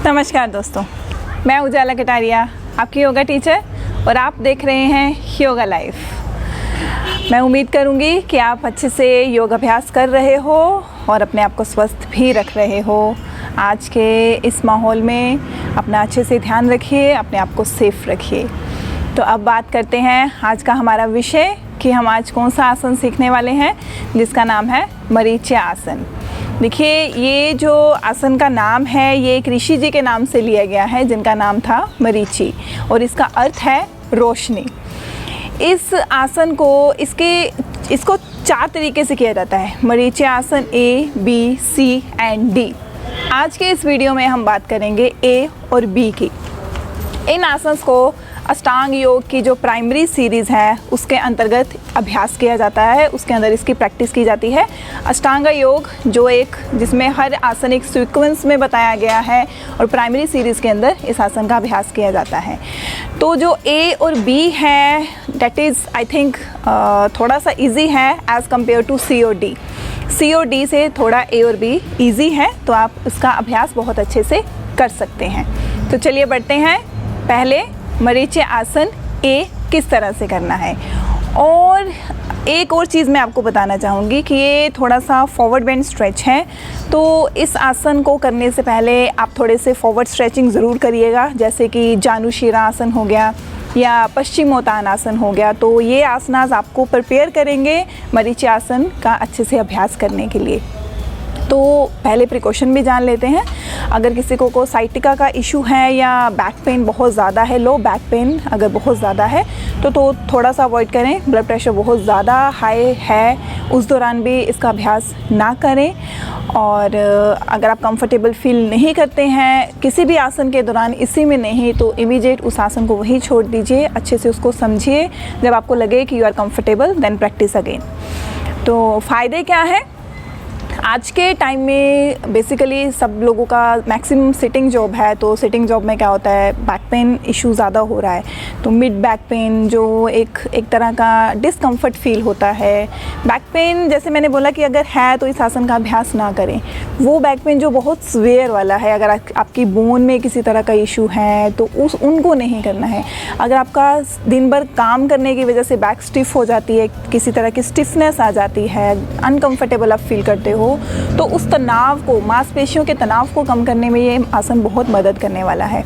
नमस्कार दोस्तों, मैं उजाला कटारिया, आपकी योगा टीचर, और आप देख रहे हैं योगा लाइफ। मैं उम्मीद करूंगी कि आप अच्छे से योग अभ्यास कर रहे हो और अपने आप को स्वस्थ भी रख रहे हो। आज के इस माहौल में अपना अच्छे से ध्यान रखिए, अपने आप को सेफ रखिए। तो अब बात करते हैं आज का हमारा विषय कि हम आज कौन सा आसन सीखने वाले हैं, जिसका नाम है मरीचि आसन। देखिए, ये जो आसन का नाम है ये एक ऋषि जी के नाम से लिया गया है, जिनका नाम था मरीचि, और इसका अर्थ है रोशनी। इस आसन को इसको 4 तरीके से किया जाता है। मरीचि आसन A, B, C and D। आज के इस वीडियो में हम बात करेंगे A और B की। इन आसन्स को अष्टांग योग की जो प्राइमरी सीरीज़ है उसके अंतर्गत अभ्यास किया जाता है, उसके अंदर इसकी प्रैक्टिस की जाती है। अष्टांग योग जिसमें हर आसन एक सीक्वेंस में बताया गया है, और प्राइमरी सीरीज़ के अंदर इस आसन का अभ्यास किया जाता है। तो जो A और B है डेट इज़ आई थिंक थोड़ा सा ईजी है एज़ कम्पेयर टू C और D। C और D से थोड़ा A और B ईजी है, तो आप इसका अभ्यास बहुत अच्छे से कर सकते हैं। तो चलिए बढ़ते हैं। पहले मरीचि आसन A किस तरह से करना है। और एक और चीज़ मैं आपको बताना चाहूँगी कि ये थोड़ा सा फॉरवर्ड बेंड स्ट्रेच है, तो इस आसन को करने से पहले आप थोड़े से फॉरवर्ड स्ट्रेचिंग ज़रूर करिएगा, जैसे कि जानुशीरा आसन हो गया या पश्चिमोत्तानासन हो गया। तो ये आसनास आपको प्रिपेयर करेंगे मरीचि आसन का अच्छे से अभ्यास करने के लिए। तो पहले प्रिकॉशन भी जान लेते हैं। अगर किसी को साइटिका का इशू है या बैक पेन बहुत ज़्यादा है, लो बैक पेन अगर बहुत ज़्यादा है तो थोड़ा सा अवॉइड करें। ब्लड प्रेशर बहुत ज़्यादा हाई है उस दौरान भी इसका अभ्यास ना करें। और अगर आप कंफर्टेबल फील नहीं करते हैं किसी भी आसन के दौरान, इसी में नहीं, तो इमीडिएट उस आसन को वहीं छोड़ दीजिए। अच्छे से उसको समझिए, जब आपको लगे कि you are comfortable then practise again. तो फ़ायदे क्या है? आज के टाइम में बेसिकली सब लोगों का मैक्सिमम सिटिंग जॉब है, तो सिटिंग जॉब में क्या होता है, बैक पेन इशू ज़्यादा हो रहा है। तो मिड बैक पेन जो एक तरह का डिस्कम्फर्ट फील होता है। बैक पेन जैसे मैंने बोला कि अगर है तो इस आसन का अभ्यास ना करें। वो बैक पेन जो बहुत सीवियर वाला है, अगर आपकी बोन में किसी तरह का इशू है तो उनको नहीं करना है। अगर आपका दिन भर काम करने की वजह से बैक स्टिफ हो जाती है, किसी तरह की स्टिफनेस आ जाती है, अनकम्फर्टेबल आप फील करते हो, तो उस तनाव को, मांसपेशियों के तनाव को कम करने में ये आसन बहुत मदद करने वाला है।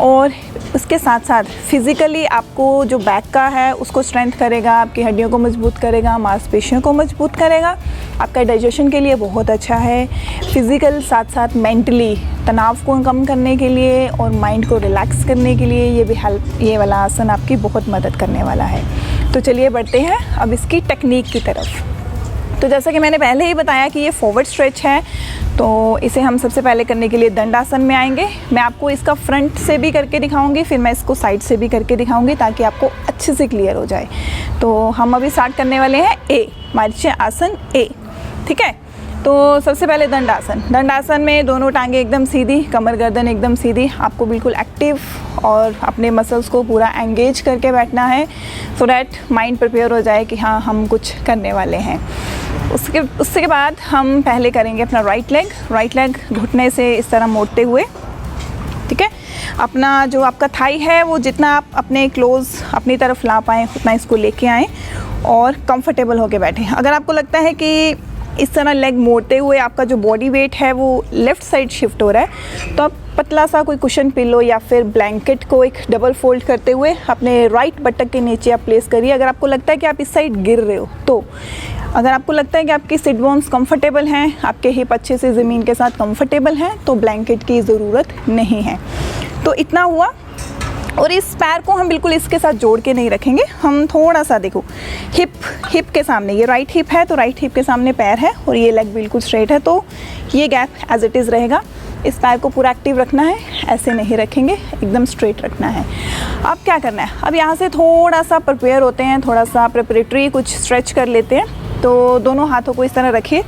और उसके साथ साथ फिज़िकली आपको जो बैक का है उसको स्ट्रेंथ करेगा, आपकी हड्डियों को मजबूत करेगा, मांसपेशियों को मजबूत करेगा, आपका डाइजेशन के लिए बहुत अच्छा है। फिज़िकल साथ साथ मेंटली तनाव को कम करने के लिए और माइंड को रिलैक्स करने के लिए ये वाला आसन आपकी बहुत मदद करने वाला है। तो चलिए बढ़ते हैं अब इसकी टेक्निक की तरफ। तो जैसा कि मैंने पहले ही बताया कि ये फॉरवर्ड स्ट्रेच है, तो इसे हम सबसे पहले करने के लिए दंडासन में आएंगे। मैं आपको इसका फ्रंट से भी करके दिखाऊंगी, फिर मैं इसको साइड से भी करके दिखाऊंगी, ताकि आपको अच्छे से क्लियर हो जाए। तो हम अभी स्टार्ट करने वाले हैं A, मरीचि आसन A, ठीक है। तो सबसे पहले दंडासन में दोनों टांगे एकदम सीधी, कमर गर्दन एकदम सीधी। आपको बिल्कुल एक्टिव और अपने मसल्स को पूरा एंगेज करके बैठना है, सो डैट माइंड प्रिपेयर हो जाए कि हाँ हम कुछ करने वाले हैं। उसके बाद हम पहले करेंगे अपना राइट लेग घुटने से इस तरह मोड़ते हुए, ठीक है। अपना जो आपका थाई है वो जितना आप अपने क्लोज अपनी तरफ ला पाएँ उतना इसको लेके आएँ और कंफर्टेबल होके बैठें। अगर आपको लगता है कि इस तरह लेग मोड़ते हुए आपका जो बॉडी वेट है वो लेफ़्ट साइड शिफ्ट हो रहा है, तो आप पतला सा कोई कुशन पिलो या फिर ब्लैंकेट को एक डबल फोल्ड करते हुए अपने राइट बटक के नीचे आप प्लेस करिए। अगर आपको लगता है कि आप इस साइड गिर रहे हो, तो अगर आपको लगता है कि आपकी सिट बोन्स कंफर्टेबल हैं, आपके हिप अच्छे से ज़मीन के साथ कंफर्टेबल हैं, तो ब्लैंकेट की ज़रूरत नहीं है। तो इतना हुआ। और इस पैर को हम बिल्कुल इसके साथ जोड़ के नहीं रखेंगे, हम थोड़ा सा देखो हिप के सामने, ये राइट हिप है तो राइट हिप के सामने पैर है, और ये लेग बिल्कुल स्ट्रेट है, तो ये गैप एज इट इज़ रहेगा। इस पैर को पूरा एक्टिव रखना है, ऐसे नहीं रखेंगे, एकदम स्ट्रेट रखना है। अब क्या करना है, अब यहाँ से थोड़ा सा प्रिपेयर होते हैं, थोड़ा सा प्रिपरेटरी कुछ स्ट्रेच कर लेते हैं। तो दोनों हाथों को इस तरह रखिए,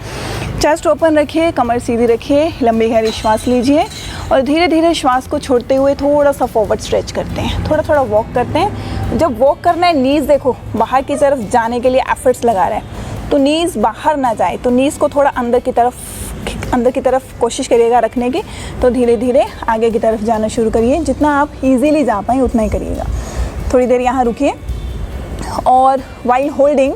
चेस्ट ओपन रखिए, कमर सीधी रखिए, लंबी गहरी श्वास लीजिए और धीरे धीरे श्वास को छोड़ते हुए थोड़ा सा फॉरवर्ड स्ट्रेच करते हैं, थोड़ा थोड़ा वॉक करते हैं। जब वॉक करना है नीज़ देखो बाहर की तरफ जाने के लिए एफर्ट्स लगा रहे हैं, तो नीज़ बाहर ना जाए, तो नीज़ को थोड़ा अंदर की तरफ अंदर की तरफ कोशिश करिएगा रखने की, तो धीरे धीरे आगे की तरफ जाना शुरू करिए। जितना आप इजीली जा पाएँ उतना ही करिएगा। थोड़ी देर यहाँ रुकिए और वाइल होल्डिंग,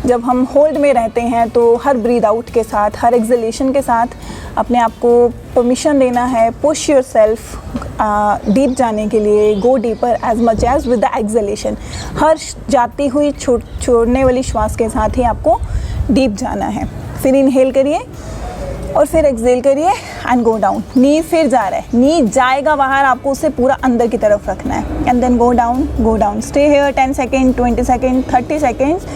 जब हम होल्ड में रहते हैं तो हर ब्रीद आउट के साथ, हर एक्सलेशन के साथ अपने आप को परमिशन देना है, पुश योर सेल्फ डीप जाने के लिए, go deeper as much as with the exhalation. हर जाती हुई छोड़ने वाली श्वास के साथ ही आपको डीप जाना है। फिर इनहेल करिए और फिर एक्सहेल करिए एंड गो डाउन। नी फिर जा रहा है, नी जाएगा बाहर, आपको उसे पूरा अंदर की तरफ रखना है and then go down. Stay here 10 second, 20 second, 30 seconds,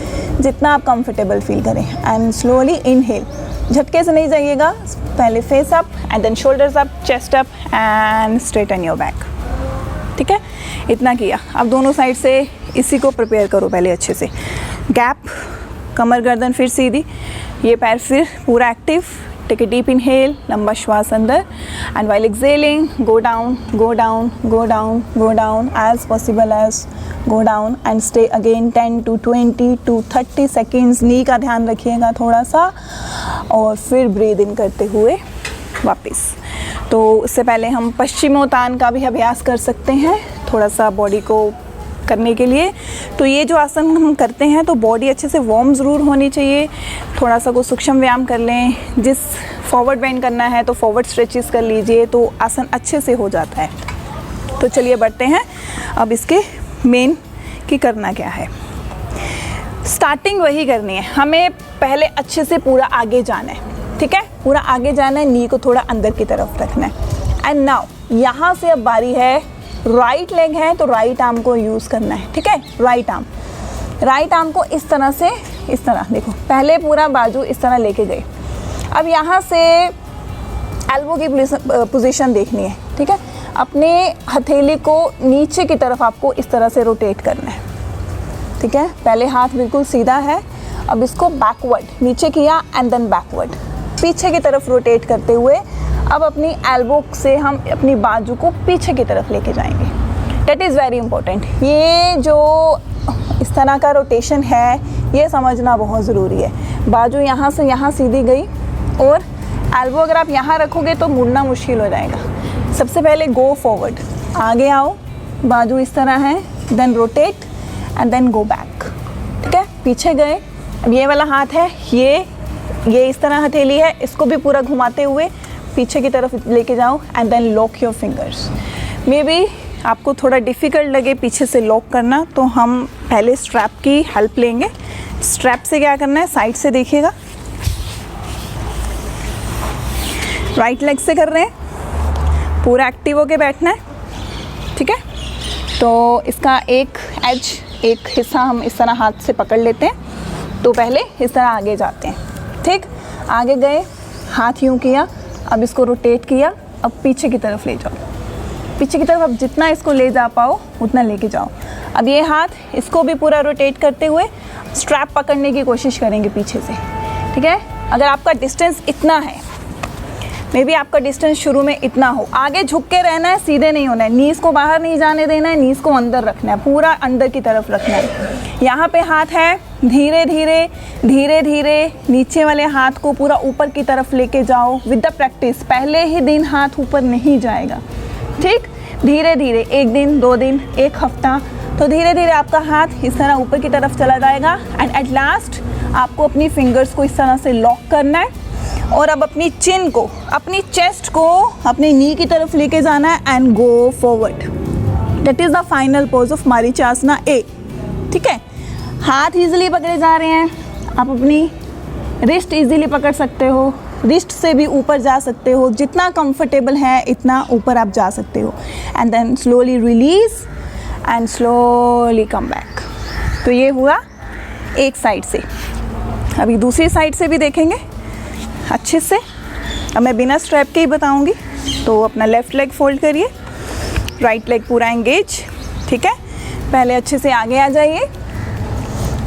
जितना आप कंफर्टेबल फील करें। एंड स्लोली इनहेल, झटके से नहीं जाइएगा, पहले face up and then shoulders up, chest up and straighten your back. ठीक है, इतना किया। अब दोनों साइड से इसी को प्रिपेयर करो पहले अच्छे से। गैप, कमर गर्दन फिर सीधी, ये पैर फिर पूरा active. Take a deep inhale, लंबा श्वास अंदर, and while exhaling go down, go down, go down, go down as possible as go down and stay again 10 to 20 to 30 seconds. Knee का ध्यान रखिएगा थोड़ा सा, और फिर ब्रीद इन करते हुए वापस। तो उससे पहले हम पश्चिमोत्तान का भी अभ्यास कर सकते हैं थोड़ा सा बॉडी को करने के लिए। तो ये जो आसन हम करते हैं तो बॉडी अच्छे से वार्म ज़रूर होनी चाहिए। थोड़ा सा को सूक्ष्म व्यायाम कर लें, जिस फॉरवर्ड बेंड करना है तो फॉरवर्ड स्ट्रेचेस कर लीजिए, तो आसन अच्छे से हो जाता है। तो चलिए बढ़ते हैं अब इसके मेन की करना क्या है। स्टार्टिंग वही करनी है, हमें पहले अच्छे से पूरा आगे जाना है। ठीक है, पूरा आगे जाना है, नी को थोड़ा अंदर की तरफ रखना है। एंड नाउ यहाँ से अब बारी है, राइट लेग है तो राइट आर्म को यूज़ करना है। ठीक है, राइट आर्म को इस तरह से, इस तरह देखो, पहले पूरा बाजू इस तरह लेके गए। अब यहाँ से एल्बो की पोजीशन देखनी है। ठीक है, अपने हथेली को नीचे की तरफ आपको इस तरह से रोटेट करना है। ठीक है, पहले हाथ बिल्कुल सीधा है, अब इसको बैकवर्ड नीचे किया एंड देन बैकवर्ड, पीछे की तरफ रोटेट करते हुए अब अपनी एल्बो से हम अपनी बाजू को पीछे की तरफ लेके जाएंगे। That is very important. ये जो इस तरह का रोटेशन है ये समझना बहुत ज़रूरी है। बाजू यहाँ से यहाँ सीधी गई और एल्बो अगर आप यहाँ रखोगे तो मुड़ना मुश्किल हो जाएगा। सबसे पहले गो फॉरवर्ड, आगे आओ, बाजू इस तरह है, then rotate and then go back. ठीक है, पीछे गए। अब ये वाला हाथ है, ये इस तरह हथेली है, इसको भी पूरा घुमाते हुए पीछे की तरफ लेके जाओ and then lock your fingers. Maybe आपको थोड़ा डिफ़िकल्ट लगे पीछे से लॉक करना, तो हम पहले स्ट्रैप की हेल्प लेंगे। स्ट्रैप से क्या करना है, साइड से देखिएगा, राइट लेग से कर रहे हैं, पूरा एक्टिव होके बैठना है। ठीक है, तो इसका एक एज, एक हिस्सा हम इस तरह हाथ से पकड़ लेते हैं। तो पहले इस तरह आगे जाते हैं। ठीक, आगे गए, हाथ यूँ किया, अब इसको रोटेट किया, अब पीछे की तरफ ले जाओ, पीछे की तरफ अब जितना इसको ले जा पाओ उतना लेके जाओ। अब ये हाथ, इसको भी पूरा रोटेट करते हुए स्ट्रैप पकड़ने की कोशिश करेंगे पीछे से। ठीक है, अगर आपका डिस्टेंस इतना है, मे बी आपका डिस्टेंस शुरू में इतना हो, आगे झुक के रहना है, सीधे नहीं होना है, नीज को बाहर नहीं जाने देना है, नीज को अंदर रखना है, पूरा अंदर की तरफ रखना है। यहाँ पे हाथ है, धीरे धीरे धीरे धीरे नीचे वाले हाथ को पूरा ऊपर की तरफ लेके जाओ विद द प्रैक्टिस। पहले ही दिन हाथ ऊपर नहीं जाएगा। ठीक, धीरे धीरे, एक दिन, 2 दिन, 1 हफ्ता, तो धीरे धीरे आपका हाथ इस तरह ऊपर की तरफ चला जाएगा एंड एट लास्ट आपको अपनी फिंगर्स को इस तरह से लॉक करना है और अब अपनी चिन को, अपनी चेस्ट को अपनी नी की तरफ लेके जाना है and go forward. That is the final pose of Marichyasana A. ठीक है, हाथ इजीली पकड़े जा रहे हैं, आप अपनी रिस्ट इजीली पकड़ सकते हो, रिस्ट से भी ऊपर जा सकते हो, जितना कंफर्टेबल है इतना ऊपर आप जा सकते हो and then slowly release and slowly come back. तो ये हुआ एक साइड से। अभी दूसरी साइड से भी देखेंगे अच्छे से। अब मैं बिना स्ट्रैप के ही बताऊंगी। तो अपना लेफ़्ट लेग फोल्ड करिए, राइट लेग पूरा एंगेज। ठीक है, पहले अच्छे से आगे आ जाइए,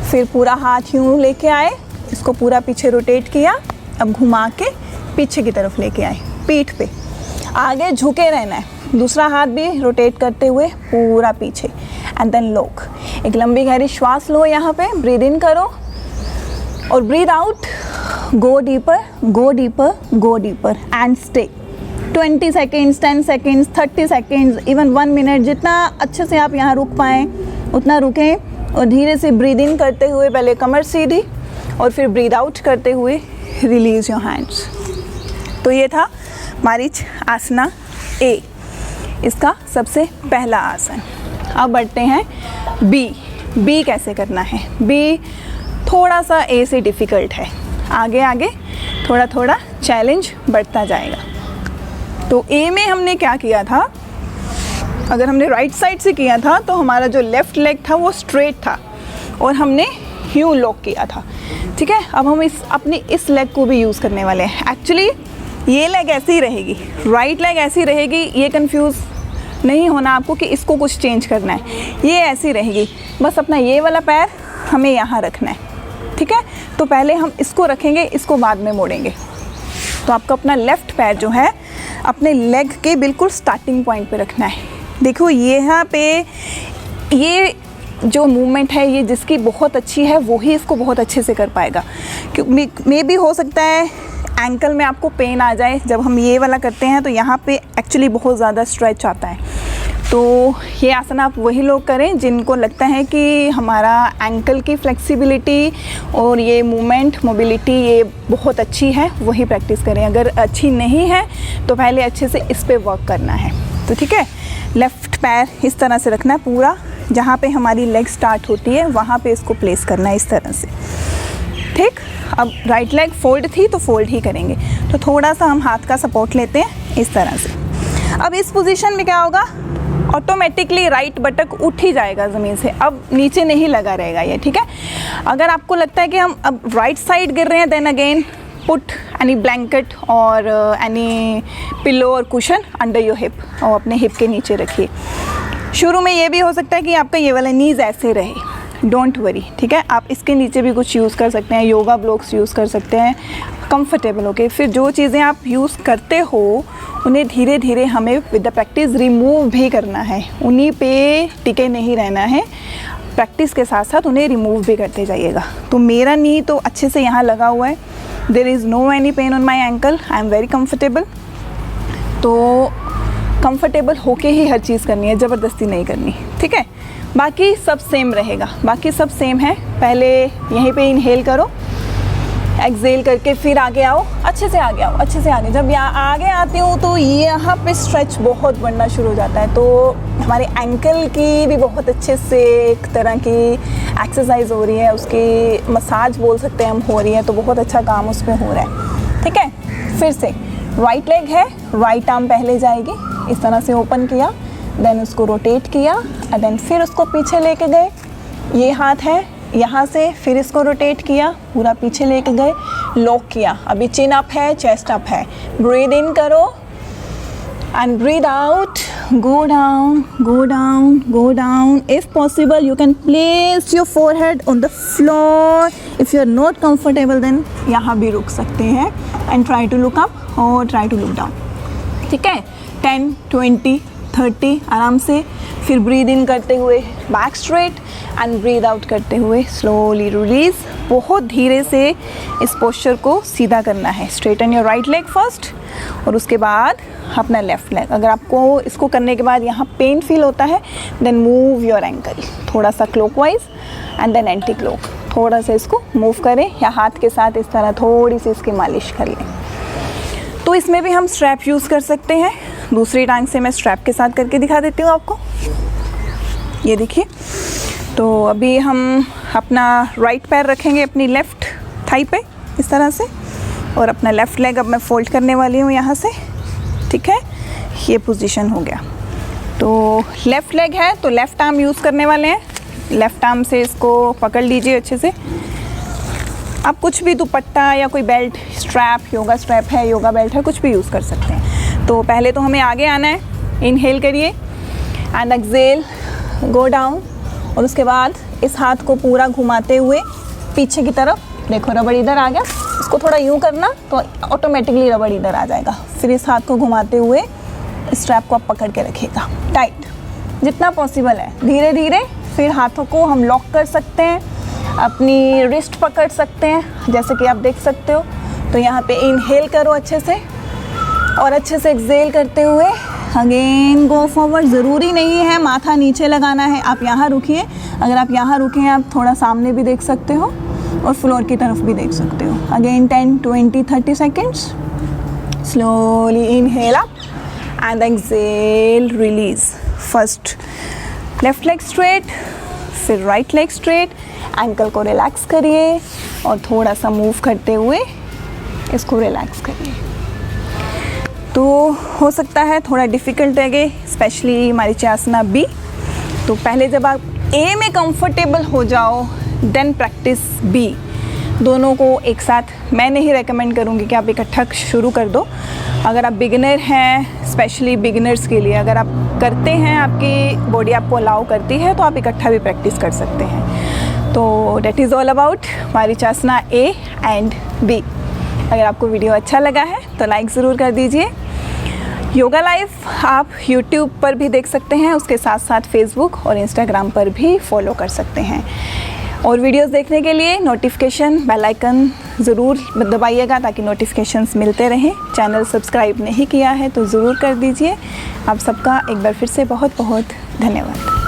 फिर पूरा हाथ यूँ लेके आए, इसको पूरा पीछे रोटेट किया, अब घुमा के पीछे की तरफ लेके आए, पीठ पे आगे झुके रहना है, दूसरा हाथ भी रोटेट करते हुए पूरा पीछे एंड देन लॉक। एक लंबी गहरी श्वास लो, यहाँ पे ब्रीद इन करो और breathe out go deeper, go deeper, go deeper and stay. 20 seconds, 10 seconds, 30 seconds, even 1 minute, जितना अच्छे से आप यहाँ रुक पाएँ उतना रुकें और धीरे से ब्रीद इन करते हुए पहले कमर सीधी और फिर ब्रीद आउट करते हुए रिलीज़ योर हैंड्स। तो ये था मारीच आसना ए, इसका सबसे पहला आसन। अब बढ़ते हैं बी। बी कैसे करना है? बी थोड़ा सा ए से डिफ़िकल्ट है, आगे आगे थोड़ा थोड़ा चैलेंज बढ़ता जाएगा। तो ए में हमने क्या किया था, अगर हमने राइट साइड से किया था तो हमारा जो लेफ़्ट लेग था वो स्ट्रेट था और हमने यूँ लॉक किया था, ठीक है। अब हम अपनी इस लेग को भी यूज़ करने वाले हैं। एक्चुअली ये लेग ऐसी ही रहेगी, राइट लेग ऐसी रहेगी, ये कंफ्यूज नहीं होना आपको कि इसको कुछ चेंज करना है, ये ऐसी रहेगी। बस अपना ये वाला पैर हमें यहाँ रखना है, ठीक है। तो पहले हम इसको रखेंगे, इसको बाद में मोड़ेंगे। तो आपको अपना लेफ़्ट पैर जो है अपने लेग के बिल्कुल स्टार्टिंग पॉइंट पे रखना है। देखो यहाँ पे ये जो मूवमेंट है ये जिसकी बहुत अच्छी है वो ही इसको बहुत अच्छे से कर पाएगा। मे भी हो सकता है एंकल में आपको पेन आ जाए जब हम ये वाला करते हैं, तो यहाँ पे एक्चुअली बहुत ज़्यादा स्ट्रेच आता है। तो ये आसन आप वही लोग करें जिनको लगता है कि हमारा एंकल की फ्लेक्सिबिलिटी और ये मूवमेंट मोबिलिटी ये बहुत अच्छी है, वही प्रैक्टिस करें। अगर अच्छी नहीं है तो पहले अच्छे से इस पे वर्क करना है। तो ठीक है, लेफ़्ट पैर इस तरह से रखना है, पूरा जहाँ पे हमारी लेग स्टार्ट होती है वहाँ पे इसको प्लेस करना है इस तरह से, ठीक। अब राइट लेग फोल्ड थी तो फोल्ड ही करेंगे, तो थोड़ा सा हम हाथ का सपोर्ट लेते हैं इस तरह से। अब इस पोजीशन में क्या होगा, ऑटोमेटिकली राइट बटक उठ ही जाएगा ज़मीन से, अब नीचे नहीं लगा रहेगा ये, ठीक है। अगर आपको लगता है कि हम अब राइट साइड गिर रहे हैं, then again put any blanket और एनी पिलो और कुशन अंडर योर हिप, और अपने हिप के नीचे रखिए। शुरू में ये भी हो सकता है कि आपका ये वाला नीज़ ऐसे रहे, डोंट वरी, ठीक है। आप इसके नीचे भी कुछ यूज़ कर सकते हैं, योगा ब्लॉक्स यूज़ कर सकते हैं कंफर्टेबल होके। फिर जो चीज़ें आप यूज़ करते हो उन्हें धीरे धीरे हमें विद द प्रैक्टिस रिमूव भी करना है, उन्हीं पे टिके नहीं रहना है, प्रैक्टिस के साथ साथ उन्हें रिमूव भी करते जाइएगा। तो मेरा नी तो अच्छे से यहाँ लगा हुआ है, there is no any pain on my ankle, I am very comfortable. तो कंफर्टेबल होके ही हर चीज़ करनी है, ज़बरदस्ती नहीं करनी, ठीक है। बाकी सब सेम रहेगा, बाकी सब सेम है। पहले यहीं पे इनहेल करो, एक्सहेल करके फिर आगे आओ, अच्छे से आगे आओ, अच्छे से आगे। जब यहाँ आगे आती हूँ तो यहाँ पे स्ट्रेच बहुत बढ़ना शुरू हो जाता है, तो हमारे एंकल की भी बहुत अच्छे से एक तरह की एक्सरसाइज हो रही है, उसकी मसाज बोल सकते हैं हम हो रही है, तो बहुत अच्छा काम उस पर हो रहा है, ठीक है। फिर से राइट लेग है, राइट आर्म पहले जाएगी, इस तरह से ओपन किया, देन उसको रोटेट किया, और देन फिर उसको पीछे लेके गए, ये हाथ है यहाँ से, फिर इसको रोटेट किया, पूरा पीछे लेके गए, लॉक किया। अभी चिन अप है, चेस्ट अप है, ब्रीद इन करो and breathe out, go down, go down, go down. If possible you can place your forehead on the floor, if you are not comfortable then यहाँ भी रुक सकते हैं and try to look up और try to look down, ठीक है। 10, 20, 30 आराम से, फिर ब्रीद इन करते हुए back straight and breathe out करते हुए स्लोली रिलीज। बहुत धीरे से इस पोस्चर को सीधा करना है। Straighten your right leg first और उसके बाद अपना लेफ्ट लेग। अगर आपको इसको करने के बाद यहाँ पेन फील होता है देन मूव योर एंकल थोड़ा सा clockwise and then anti clock, थोड़ा सा इसको मूव करें या हाथ के साथ इस तरह थोड़ी सी इसकी मालिश कर लें। तो इसमें भी हम स्ट्रैप यूज़ कर सकते हैं। दूसरी टांग से मैं स्ट्रैप के साथ करके दिखा देती हूँ आपको, ये देखिए। तो अभी हम अपना राइट पैर रखेंगे अपनी लेफ़्ट थाई पे इस तरह से, और अपना लेफ़्ट लेग अब मैं फोल्ड करने वाली हूँ यहाँ से, ठीक है। ये पोजीशन हो गया। तो लेफ़्ट लेग है तो लेफ़्ट आर्म यूज़ करने वाले हैं, लेफ़्ट आर्म से इसको पकड़ लीजिए अच्छे से। आप कुछ भी दुपट्टा या कोई बेल्ट, स्ट्रैप, योगा स्ट्रैप है, योगा बेल्ट है, कुछ भी यूज़ कर सकते हैं। तो पहले तो हमें आगे आना है, इनहेल करिए एंड एक्सहेल, गो डाउन, और उसके बाद इस हाथ को पूरा घुमाते हुए पीछे की तरफ, देखो रबड़ इधर आ गया, इसको थोड़ा यूँ करना तो ऑटोमेटिकली रबड़ इधर आ जाएगा। फिर इस हाथ को घुमाते हुए स्ट्रैप को आप पकड़ के रखिएगा टाइट जितना पॉसिबल है, धीरे धीरे। फिर हाथों को हम लॉक कर सकते हैं, अपनी रिस्ट पकड़ सकते हैं, जैसे कि आप देख सकते हो। तो यहाँ पे इनहेल करो अच्छे से और अच्छे से एक्सहेल करते हुए अगेन गो फॉरवर्ड। ज़रूरी नहीं है माथा नीचे लगाना है, आप यहाँ रुकिए। अगर आप यहाँ रुके हैं आप थोड़ा सामने भी देख सकते हो और फ्लोर की तरफ भी देख सकते हो। Again 10, 20, 30 seconds. Slowly inhale up and exhale, release. First left leg straight, फिर राइट लेग स्ट्रेट। एंकल को रिलैक्स करिए और थोड़ा सा मूव करते हुए इसको रिलैक्स करिए। तो हो सकता है थोड़ा डिफ़िकल्ट लगे, स्पेशली मरीचियासना बी। तो पहले जब आप ए में कंफर्टेबल हो जाओ देन प्रैक्टिस बी। दोनों को एक साथ मैं नहीं रेकमेंड करूँगी कि आप इकट्ठा शुरू कर दो। अगर आप बिगिनर हैं, स्पेशली बिगिनर्स के लिए अगर आप करते हैं, आपकी बॉडी आपको अलाउ करती है, तो आप इकट्ठा भी प्रैक्टिस कर सकते हैं। तो that is all about Marichyasana A and B. अगर आपको वीडियो अच्छा लगा है तो लाइक ज़रूर कर दीजिए। योगा लाइफ आप YouTube पर भी देख सकते हैं, उसके साथ साथ Facebook और Instagram पर भी फॉलो कर सकते हैं। और वीडियोस देखने के लिए नोटिफिकेशन बेल आइकन ज़रूर दबाइएगा ताकि नोटिफिकेशंस मिलते रहें। चैनल सब्सक्राइब नहीं किया है तो ज़रूर कर दीजिए। आप सबका एक बार फिर से बहुत बहुत धन्यवाद।